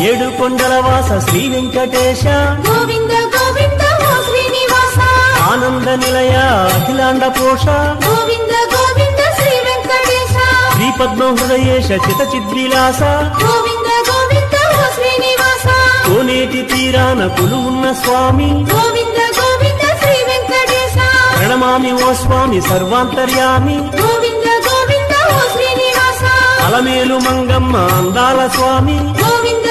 ఏడు కొండల వాస శ్రీ వెంకటేశ గోవింద గోవింద ఓ శ్రీనివాస ఆనంద నిలయ అఖిలాండ పోష గోవింద గోవింద శ్రీ వెంకటేశ శ్రీ పద్మ హృదయేశ చిత చిద్విలాస గోవింద గోవింద ఓ శ్రీనివాస కోనేటి తీరాన కొలువున్న స్వామి గోవింద గోవింద శ్రీ వెంకటేశ ప్రణమామి ఓ స్వామి సర్వాంతర్యామి గోవింద గోవింద ఓ శ్రీనివాస అలమేలు మంగమ్మ అందాల స్వామి గోవింద